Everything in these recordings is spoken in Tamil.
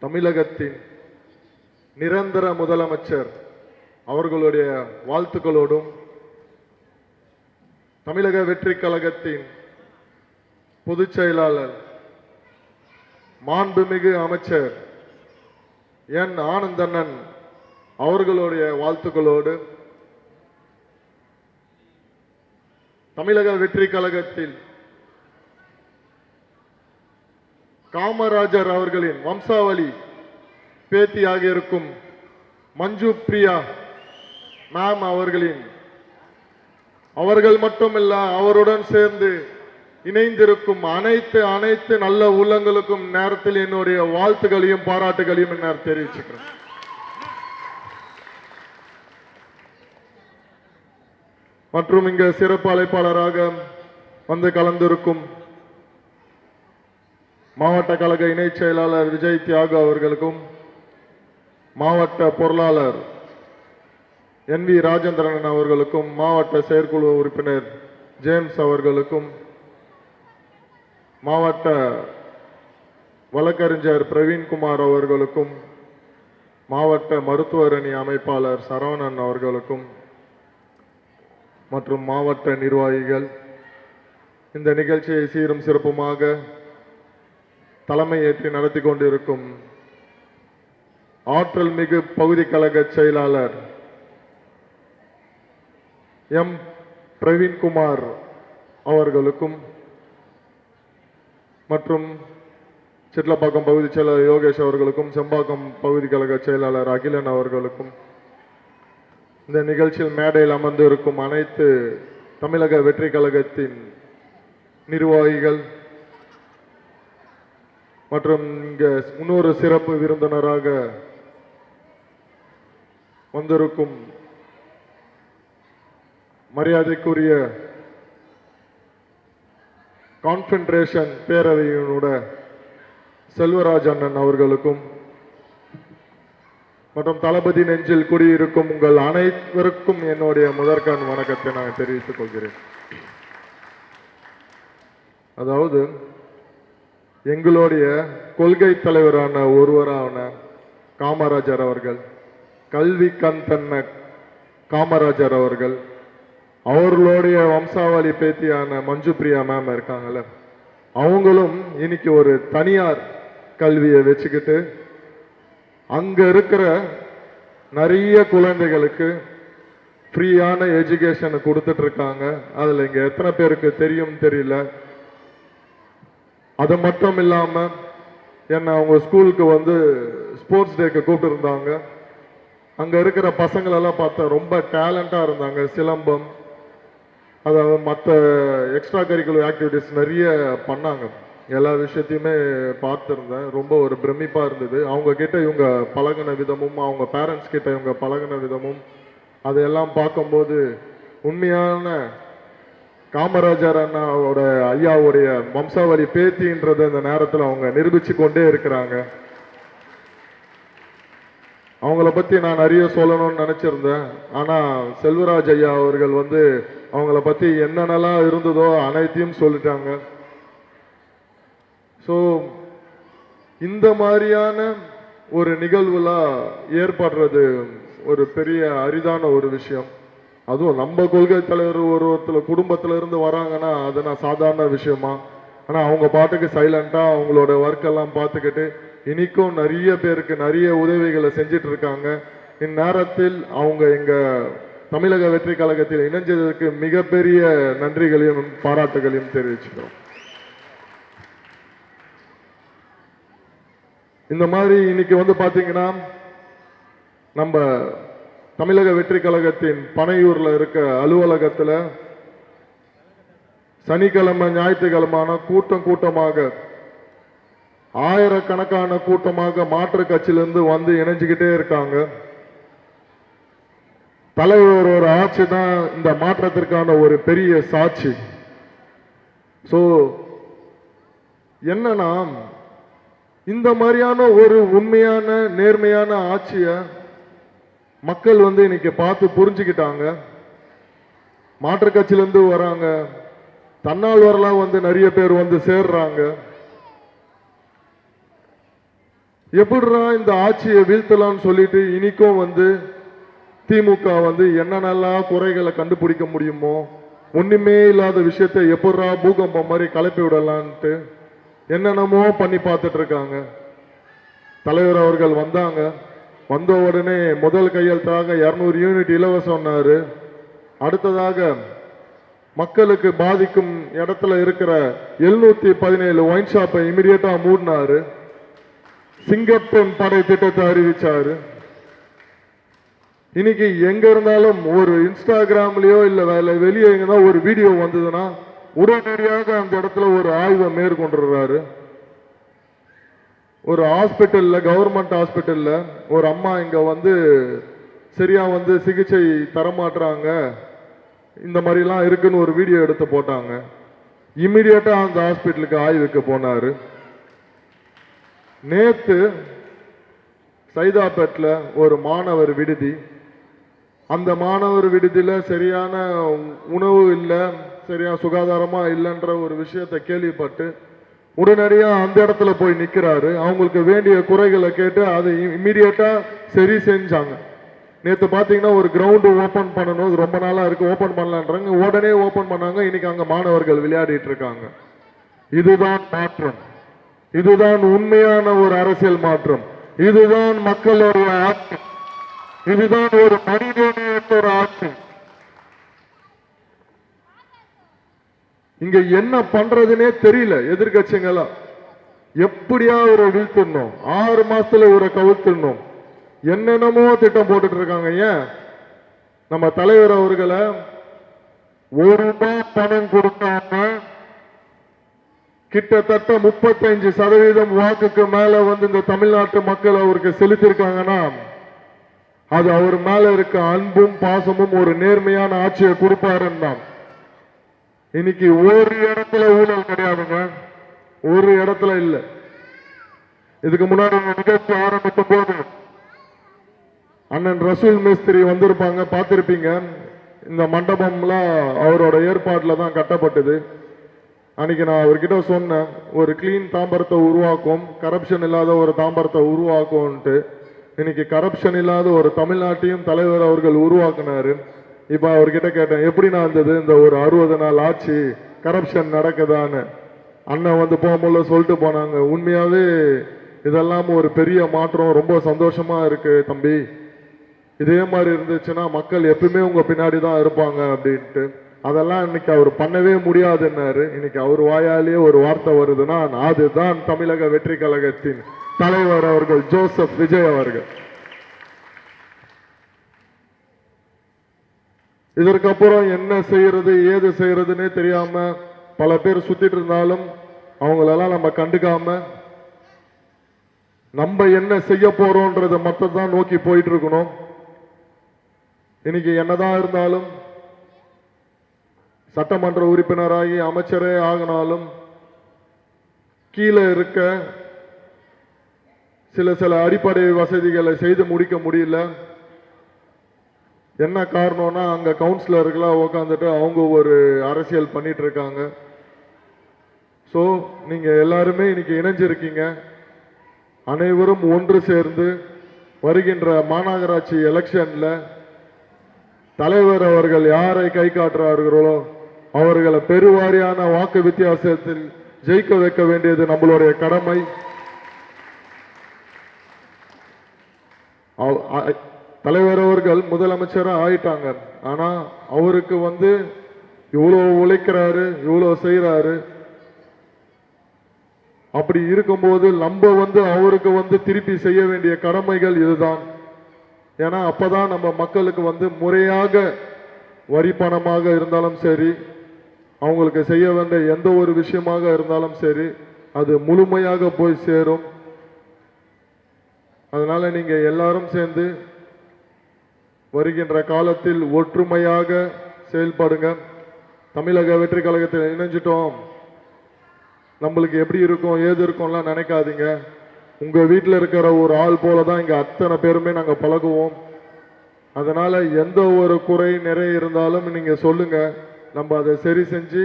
தமிழகத்தின் நிரந்தர முதலமைச்சர் அவர்களுடைய வாழ்த்துக்களோடும் தமிழக வெற்றி கழகத்தின் பொதுச் செயலாளர் மாண்புமிகு அமைச்சர் என் ஆனந்தண்ணன் அவர்களுடைய வாழ்த்துக்களோடு தமிழக வெற்றி கழகத்தில் காமராஜர் அவர்களின் வம்சாவளி பேத்தியாக இருக்கும் மஞ்சு பிரியா மேம் அவர்கள் மட்டுமல்ல அவருடன் சேர்ந்து இணைந்திருக்கும் அனைத்து நல்ல உள்ளங்களுக்கும் நேரத்தில் என்னுடைய வாழ்த்துக்களையும் பாராட்டுகளையும் நான் தெரிவிச்சுக்கிறேன். மற்றும் இங்க சிறப்பு அழைப்பாளராக வந்து கலந்திருக்கும் மாவட்ட கழக இணை செயலாளர் விஜய் தியாகு அவர்களுக்கும் மாவட்ட பொருளாளர் என் வி ராஜேந்திரன் அவர்களுக்கும் மாவட்ட செயற்குழு உறுப்பினர் ஜேம்ஸ் அவர்களுக்கும் மாவட்ட வழக்கறிஞர் பிரவீன்குமார் அவர்களுக்கும் மாவட்ட மருத்துவர் அணி அமைப்பாளர் சரவணன் அவர்களுக்கும் மற்றும் மாவட்ட நிர்வாகிகள் இந்த நிகழ்ச்சியை சீரும் சிறப்புமாக தலைமை ஏற்றி நடத்தி கொண்டிருக்கும் ஆற்றல் மிகு பகுதி கழக செயலாளர் எம் பிரவீன்குமார் அவர்களுக்கும் மற்றும் சிட்லப்பாக்கம் பகுதி செயலாளர் யோகேஷ் அவர்களுக்கும் செம்பாக்கம் பகுதி கழக செயலாளர் அகிலன் அவர்களுக்கும் இந்த நிகழ்ச்சியில் மேடையில் அமர்ந்து இருக்கும் அனைத்து தமிழக வெற்றி கழகத்தின் நிர்வாகிகள் மற்றும் இங்க இன்னொரு சிறப்பு விருந்தினராக வந்திருக்கும் மரியாதைக்குரிய கான்ஃபெடரேஷன் பேரவையினோட செல்வராஜ் அண்ணன் அவர்களுக்கும் மற்றும் தளபதி நெஞ்சில் குடியிருக்கும் உங்கள் அனைவருக்கும் என்னுடைய முதற்கண் வணக்கத்தை நான் தெரிவித்துக் கொள்கிறேன். அதாவது எங்களுடைய கொள்கை தலைவரான ஒருவரான காமராஜர் அவர்கள், கல்வி கண் தன்ன காமராஜர் அவர்கள், அவர்களுடைய வம்சாவளி பேத்தியான மஞ்சு பிரியா மேம் இருக்காங்கல்ல, அவங்களும் இன்னைக்கு ஒரு தனியார் கல்வியை வச்சுக்கிட்டு அங்க இருக்கிற நிறைய குழந்தைகளுக்கு ஃப்ரீயான எஜுகேஷன் கொடுத்துட்டு இருக்காங்க. அதுல இங்க எத்தனை பேருக்கு தெரியும் தெரியல. அது மட்டும் இல்லாம என்ன அவங்க ஸ்கூலுக்கு வந்து ஸ்போர்ட்ஸ் டேக்கு கூப்பிட்டு இருந்தாங்க. அங்க இருக்கிற பசங்களெல்லாம் பார்த்தா ரொம்ப டேலண்டா இருந்தாங்க. சிலம்பம், அதாவது மற்ற எக்ஸ்ட்ரா கரிக்குலர் ஆக்டிவிட்டிஸ் நிறைய பண்ணாங்க. எல்லா விஷயத்தையுமே பார்த்துருந்தேன். ரொம்ப ஒரு பிரமிப்பா இருந்தது. அவங்க கிட்ட இவங்க பழகின விதமும் அவங்க பேரண்ட்ஸ் கிட்ட இவங்க பழகின விதமும் அதையெல்லாம் பார்க்கும்போது உண்மையான காமராஜர் அண்ணாவோட ஐயாவுடைய வம்சாவளி பேத்தின்றது அந்த நேரத்தில் அவங்க நிரூபிச்சு கொண்டே இருக்கிறாங்க. அவங்கள பத்தி நான் நிறைய சொல்லணும்னு நினைச்சிருந்தேன். ஆனா செல்வராஜ் ஐயா அவர்கள் வந்து அவங்கள பத்தி என்னென்னலாம் இருந்ததோ அனைத்தையும் சொல்லிட்டாங்க. ஸோ இந்த மாதிரியான ஒரு நிகழ்வுலாம் ஏற்படுறது ஒரு பெரிய அரிதான ஒரு விஷயம். அதுவும் நம்ம கொள்கை தலைவர் ஒருத்தர் குடும்பத்துல இருந்து வராங்கன்னா அது நான் சாதாரண விஷயமா. ஆனா அவங்க பாட்டுக்கு சைலண்டா அவங்களோட ஒர்க் எல்லாம் பார்த்துக்கிட்டு இன்னைக்கும் நிறைய பேருக்கு நிறைய உதவிகளை செஞ்சிட்டு இருக்காங்க. இந்நேரத்தில் அவங்க எங்க தமிழக வெற்றி கழகத்தில் இணைஞ்சதற்கு மிகப்பெரிய நன்றிகளையும் பாராட்டுகளையும் தெரிவிச்சுக்கிறோம். இந்த மாதிரி இன்னைக்கு வந்து பாத்தீங்கன்னா நம்ம தமிழக வெற்றி கழகத்தின் பனையூர்ல இருக்க அலுவலகத்துல சனிக்கிழமை ஞாயிற்றுக்கிழமான கூட்டமாக ஆயிரக்கணக்கான கூட்டமாக மாற்று கட்சியிலிருந்து வந்து இணைஞ்சுக்கிட்டே இருக்காங்க. தலைவர் ஒரு ஆட்சி தான் இந்த மாற்றத்திற்கான ஒரு பெரிய சாட்சி. சோ என்னன்னா இந்த மாதிரியான ஒரு உண்மையான நேர்மையான ஆட்சிய மக்கள் வந்து இன்னைக்கு பார்த்து புரிஞ்சுக்கிட்டாங்க. மாற்று கட்சியிலிருந்து வராங்க, தன்னால்வரெல்லாம் வந்து நிறைய பேர் வந்து சேர்றாங்க. எப்படிடா இந்த ஆட்சியை வீழ்த்தலாம்னு சொல்லிட்டு இனிக்கும் வந்து திமுக வந்து என்னென்னலாம் குறைகளை கண்டுபிடிக்க முடியுமோ ஒண்ணுமே இல்லாத விஷயத்தை எப்படா பூகம்பம் மாதிரி கலப்பி விடலான்ட்டு என்னென்னமோ பண்ணி பார்த்துட்டு இருக்காங்க. தலைவர் அவர்கள் வந்தாங்க, வந்த உடனே முதல் கையெழுத்தாக 200 யூனிட் இலவசம்னாரு. அடுத்ததாக மக்களுக்கு பாதிக்கும் இடத்துல இருக்கிற 717 ஒயின் ஷாப்பை இமிடியேட்டா மூடினாரு. சிங்கப்பெண் படை திட்டத்தை அறிவிச்சாரு. இன்னைக்கு எங்க இருந்தாலும் ஒரு இன்ஸ்டாகிராம்லயோ இல்ல வெளியே எங்கன்னா ஒரு வீடியோ வந்ததுன்னா உடனடியாக அந்த இடத்துல ஒரு ஆய்வை மேற்கொண்டுறாரு. ஒரு ஹாஸ்பிட்டல்ல, கவர்மெண்ட் ஹாஸ்பிட்டல்ல ஒரு அம்மா இங்க வந்து சரியா வந்து சிகிச்சை தரமாட்டுறாங்க, இந்த மாதிரிலாம் இருக்குன்னு ஒரு வீடியோ எடுத்து போட்டாங்க. இம்மிடியட்டா அந்த ஹாஸ்பிட்டலுக்கு ஆய்வுக்கு போனாரு. நேத்து சைதாப்பேட்ல ஒரு மாணவர் விடுதி, அந்த மாணவர் விடுதியில சரியான உணவு இல்லை, சரியா சுகாதாரமா இல்லைன்ற ஒரு விஷயத்தை கேள்விப்பட்டு உடனடியா அந்த இடத்துல போய் நிக்கிறாரு. அவங்களுக்கு வேண்டிய குறைகளை கேட்டு அதை இம்மிடியட்டா சரி செஞ்சாங்க. நேற்று பார்த்தீங்கன்னா ஒரு கிரவுண்டு ஓப்பன் பண்ணணும், ரொம்ப நாளா இருக்கு, ஓப்பன் பண்ணலான்றாங்க, உடனே ஓப்பன் பண்ணாங்க. இன்னைக்கு அங்க மாணவர்கள் விளையாடிட்டு இருக்காங்க. இதுதான் மாற்றம், இதுதான் உண்மையான ஒரு அரசியல் மாற்றம், இதுதான் மக்களுடைய ஆட்சி, இதுதான் ஒரு மனிதநேயத்தோட ஆட்சி. இங்க என்ன பண்றதுன்னே தெரியல. எதிர்கட்சிகளா எப்படியா ஒரு வீழ்த்திடணும், 6 மாசத்துல ஒரு கவுத்திடணும், என்னென்னமோ திட்டம் போட்டுட்டு இருக்காங்க. ஏன் நம்ம தலைவர் அவர்களை ₹1 பணம் கொடுக்காம கிட்டத்தட்ட 35% வாக்குக்கு மேல வந்து இந்த தமிழ்நாட்டு மக்கள் அவருக்கு செலுத்திருக்காங்கன்னா அது அவர் மேல இருக்க அன்பும் பாசமும் ஒரு நேர்மையான ஆட்சியை கொடுப்பாருன்னு தான். இன்னைக்கு ஒரு இடத்துல ஊழல் கிடையாதுங்க, ஒரு இடத்துல இல்ல. இதுக்கு முன்னாடி நிகழ்ச்சி ஆரம்பிக்கும் போது அண்ணன் ரசூல் மேஸ்திரி வந்திருப்பாங்க, பார்த்திருப்பீங்க. இந்த மண்டபம்லாம் அவரோட ஏற்பாட்டில் தான் கட்டப்பட்டது. அன்னைக்கு நான் அவர்கிட்ட சொன்னேன், ஒரு கிளீன் தாம்பரத்தை உருவாக்கும், கரப்ஷன் இல்லாத ஒரு தாம்பரத்தை உருவாக்கும்ன்ட்டு. இன்னைக்கு கரப்ஷன் இல்லாத ஒரு தமிழ்நாட்டையும் தலைவர் அவர்கள் உருவாக்குனாரு. இப்ப அவர்கிட்ட கேட்டேன், எப்படி நான் இருந்தது இந்த ஒரு 60 நாள் ஆட்சி, கரப்ஷன் நடக்குதான்னு. அண்ணன் வந்து போகும்போது சொல்லிட்டு போனாங்க, உண்மையாவே இதெல்லாம் ஒரு பெரிய மாற்றம், ரொம்ப சந்தோஷமா இருக்கு தம்பி, இதே மாதிரி இருந்துச்சுன்னா மக்கள் எப்பவுமே உங்க பின்னாடி தான் இருப்பாங்க அப்படின்ட்டு. அதெல்லாம் இன்னைக்கு அவர் பண்ணவே முடியாதுன்னாரு. இன்னைக்கு அவர் வாயாலேயே ஒரு வார்த்தை வருதுன்னா அதுதான் தமிழக வெற்றி கழகத்தின் தலைவர் அவர்கள் ஜோசப் விஜய் அவர்கள். இதற்கப்புறம் என்ன செய்யறது ஏது செய்யறதுன்னே தெரியாம பல பேர் சுத்திட்டு இருந்தாலும் அவங்களெல்லாம் நம்ம கண்டுக்காம நம்ம என்ன செய்ய போறோம்ன்றதை மட்டும் தான் நோக்கி போயிட்டு இருக்கணும். இன்னைக்கு என்னதான் இருந்தாலும் சட்டமன்ற உறுப்பினராகி அமைச்சரே ஆகினாலும் கீழே இருக்க சில அடிப்படை வசதிகளை செய்து முடிக்க முடியல. என்ன காரணம்னா அங்க கவுன்சிலர்களா உட்காந்துட்டு அவங்க ஒரு அரசியல் பண்ணிட்டு இருக்காங்க. ஸோ நீங்க எல்லாருமே இன்னைக்கு இணைஞ்சிருக்கீங்க. அனைவரும் ஒன்று சேர்ந்து வருகின்ற மாநகராட்சி எலெக்ஷன்ல தலைவர் அவர்கள் யாரை கை காட்டுறார்களோ அவர்களை பெருவாரியான வாக்கு வித்தியாசத்தில் ஜெயிக்க வைக்க வேண்டியது நம்மளுடைய கடமை. தலைவர் அவர்கள் முதலமைச்சராக ஆயிட்டாங்க, ஆனா அவருக்கு வந்து இவ்வளவு உழைக்கிறாரு, இவ்வளவு செய்யறாரு. அப்படி இருக்கும்போது நம்ம வந்து அவருக்கு வந்து திருப்பி செய்ய வேண்டிய கடமைகள் இதுதான். ஏன்னா அப்பதான் நம்ம மக்களுக்கு வந்து முறையாக வரி பணமாக இருந்தாலும் சரி, அவங்களுக்கு செய்ய வேண்டிய எந்த ஒரு விஷயமாக இருந்தாலும் சரி, அது முழுமையாக போய் சேரும். அதனால நீங்க எல்லாரும் சேர்ந்து வருகின்ற காலத்தில் ஒற்றுமையாக செயல்படுங்க. தமிழக வெற்றி கழகத்தில் இணைஞ்சிட்டோம், நம்மளுக்கு எப்படி இருக்கும் ஏது இருக்கும்லாம் நினைக்காதீங்க. உங்க வீட்டில் இருக்கிற ஒரு ஆள் போலதான் இங்க அத்தனை பேருமே நாங்க பழகுவோம். அதனால எந்த ஒரு குறை நிறை இருந்தாலும் நீங்க சொல்லுங்க, நம்ம அதை சரி செஞ்சு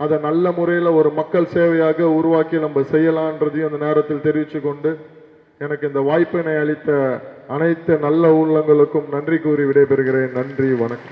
அதை நல்ல முறையில் ஒரு மக்கள் சேவையாக உருவாக்கி நம்ம செய்யலான்றதையும் அந்த நேரத்தில் தெரிவித்து கொண்டு எனக்கு இந்த வாய்ப்பினை அளித்த அனைத்து நல்ல உள்ளங்களுக்கும் நன்றி கூறி விடைபெறுகிறேன். நன்றி, வணக்கம்.